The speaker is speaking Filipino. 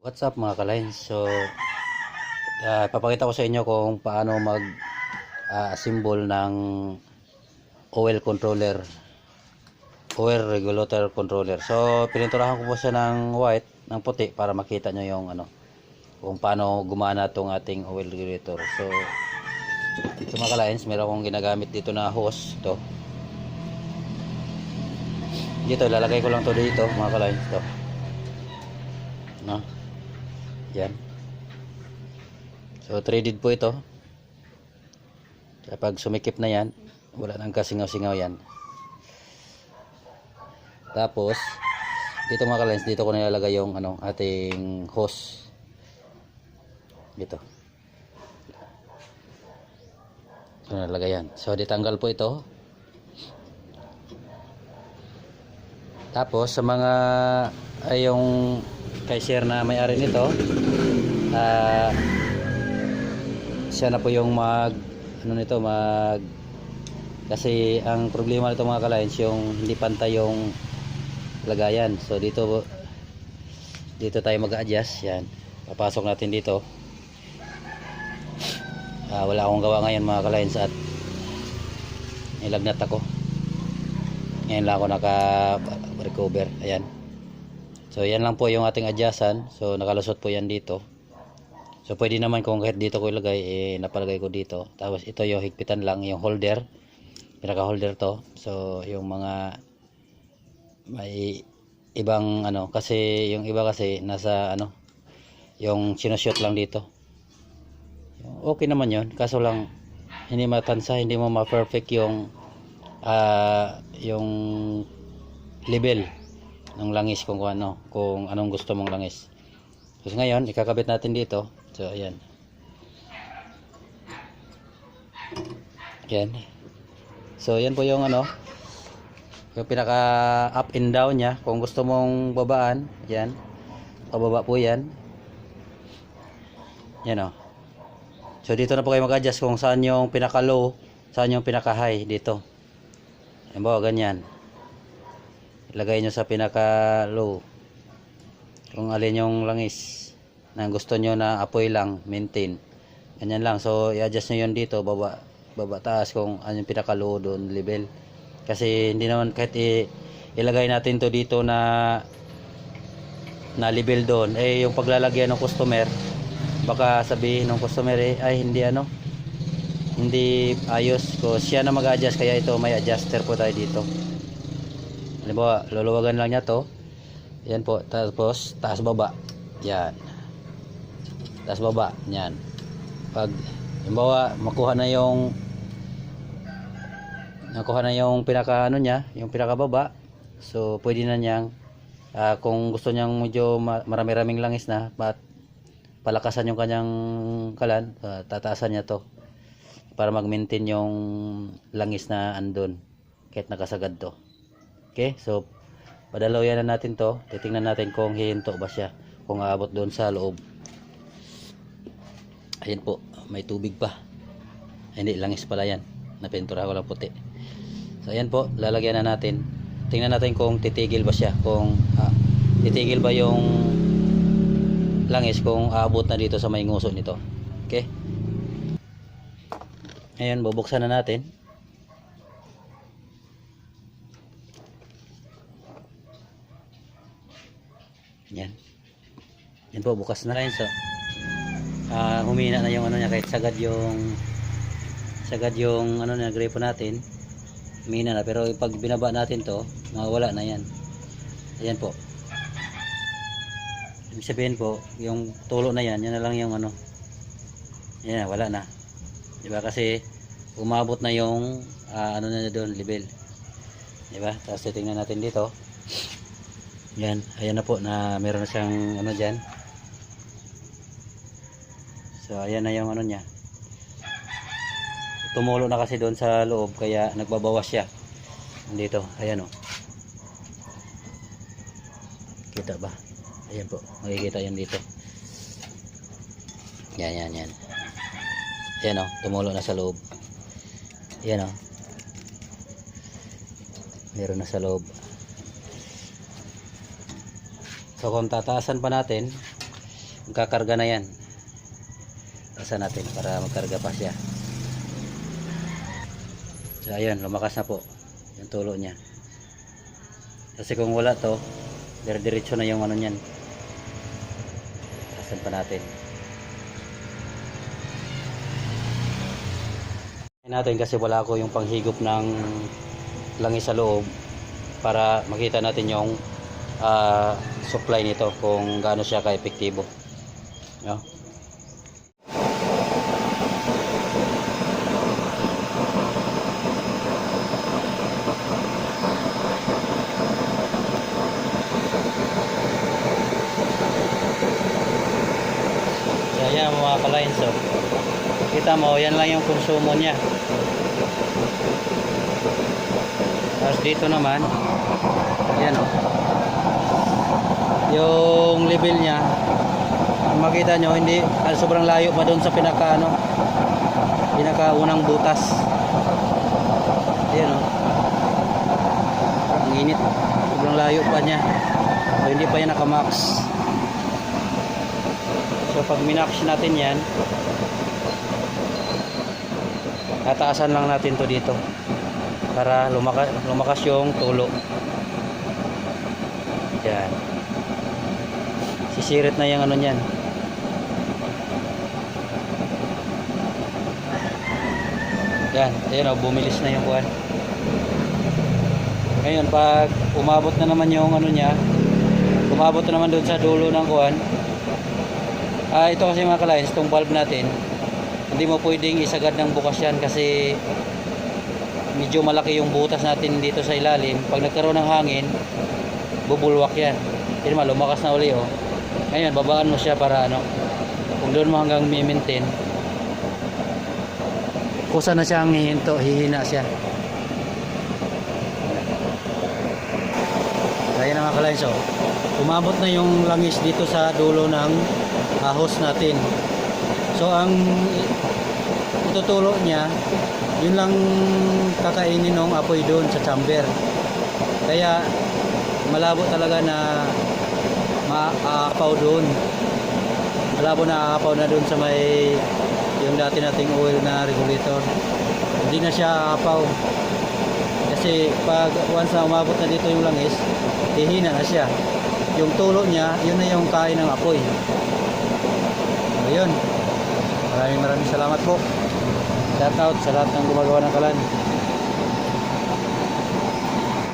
What's up mga ka-lines? So, papakita ko sa inyo kung paano mag assemble ng oil controller, oil regulator controller. So, pininturahan ko po siya ng white, ng puti para makita nyo yung kung paano gumana tong ating oil regulator. So, ito mga ka-lines, meron akong ginagamit dito na hose to. Dito, lalagay ko lang to dito mga ka-lines to. No? Yan. So threaded po ito. Kapag sumikip na yan, wala nang kasingaw-singaw yan. Tapos dito mga ka-lines, dito ko nilalagay yung ating hose. Dito. So nilalagay yan. So ditanggal po ito. Tapos sa mga yung kay sir na may-ari nito, siya na po yung kasi ang problema nito mga ka-lines, yung hindi pantay yung lagayan. So dito tayo mag-adjust. Yan, papasok natin dito. Wala akong gawa ngayon mga ka-lines at nilagnat ako. Ngayon lang ako naka-recover. Ayan. So yan lang po yung ating adjustan. So nakalusot po yan dito. So pwede naman kung kahit dito ko ilagay, napalagay ko dito. Tapos ito yung higpitan lang, yung holder, pinaka holder to. So yung mga may ibang kasi yung iba kasi nasa yung sinushoot lang dito. Okay naman yun, kaso lang hindi matansa, hindi mo ma-perfect yung level ng langis kung anong gusto mong langis. So ngayon ikakabit natin dito. So ayan. Yan. So yan po yung yung pinaka up and down nya. Kung gusto mong babaan, yan. Pababa po yan. Yan o. So dito na po kayo mag-adjust kung saan yung pinaka low, saan yung pinaka high dito. Halimbawa ganyan. Ilagay nyo sa pinaka low kung alin yung langis na gusto nyo na apoy lang, maintain, ganyan lang. So i-adjust nyo yun dito, baba taas kung ano yung pinaka low doon level, kasi hindi naman kahit ilagay natin to dito na level doon, yung paglalagyan ng customer, baka sabihin ng customer ay hindi ayos ko, siya na mag-adjust. Kaya ito may adjuster po tayo dito. Halimbawa, luluwagan lang niya to. Yan po. Tapos, taas baba. Yan. Taas baba. Yan. Pag, halimbawa, makuha na yung pinaka niya, yung pinaka baba. So, pwede na niyang, kung gusto niyang medyo marami-raming langis na, palakasan yung kanyang kalan, tataasan niya to. Para mag-maintain yung langis na andun. Kahit nakasagad to. Okay, so padalaw yan na natin to. Titingnan natin kung hihinto ba siya, kung aabot doon sa loob. Ayan po, may tubig pa. Hindi, langis pala yan. Napintura ko lang puti. So ayan po, lalagyan na natin. Tingnan natin kung titigil ba siya, kung titigil ba yung langis kung aabot na dito sa may nguso nito. Okay, ngayon bubuksan na natin. Yan. Yan po, bukas na rin. So, humina na yung niya, kahit sagad yung niya, gripo natin. Humina na, pero pag binaba natin to, mawawala na yan. Ayan po. Ibig sabihin po, yung tulo na yan, yan na lang yung yan, wala na. Diba? Kasi umabot na yung na doon, level. Diba? Tapos titingnan natin dito. Yan, ayan na po na meron na siyang dyan. So ayan na yung niya. Tumulo na kasi doon sa loob, kaya nagbabawas siya. Dito, ayan kita ba? Ayan po, makikita yan dito. Yan. Ayan tumulo na sa loob. Ayan meron na sa loob. So kung tataasan pa natin, magkakarga na yan. Tasan natin para magkarga pa siya. So ayun, lumakas na po yung tulo niya. Kasi kung wala to, dire-diretso na yung ano niyan. Tasan pa natin. Natin kasi wala ko yung panghigop ng langis sa loob para makita natin yung supply nito kung gaano siya ka-epektibo. No? So ayan mga ka-lines, so kita mo, yan lang yung konsumo niya. Tapos dito naman, yan o, yung level niya, makita nyo, hindi, sobrang layo pa doon sa pinakaunang butas. Yan o, ang init, sobrang layo pa niya, so hindi pa yan nakamax. So pag minax natin yan, tataasan lang natin to dito para lumakas yung tulo. Yan, sisirit na yung ano nyan. Yan, ayun o, bumilis na yung kuwan. Ngayon pag umabot na naman yung ano nya, umabot na naman doon sa dulo ng kuwan. Ito kasi mga ka-lines, itong valve natin, hindi mo pwedeng isagad ng bukas yan kasi medyo malaki yung butas natin dito sa ilalim. Pag nagkaroon ng hangin, bubulwak yan. Hindi naman, lumakas na uli oh. Ngayon, babaan mo siya para ano, kung doon mo hanggang mi-maintain, kusa na siyang hihinto, hihina siya. Kaya na mga ka-lines oh, umabot na yung langis dito sa dulo ng hose natin. So ang itutulo niya, yun lang kakainin ng apoy doon sa chamber. Kaya malabo talaga na maaapaw doon. Malabo na aapaw na doon sa may yung dati nating oil na regulator. Hindi na siya aapaw. Kasi pag once na umabot na dito yung langis, hihina na siya. Yung tulo niya, yun na yung kain ng apoy. Ayun. Maraming salamat po. Shout out sa lahat ng gumagawa ng kalan.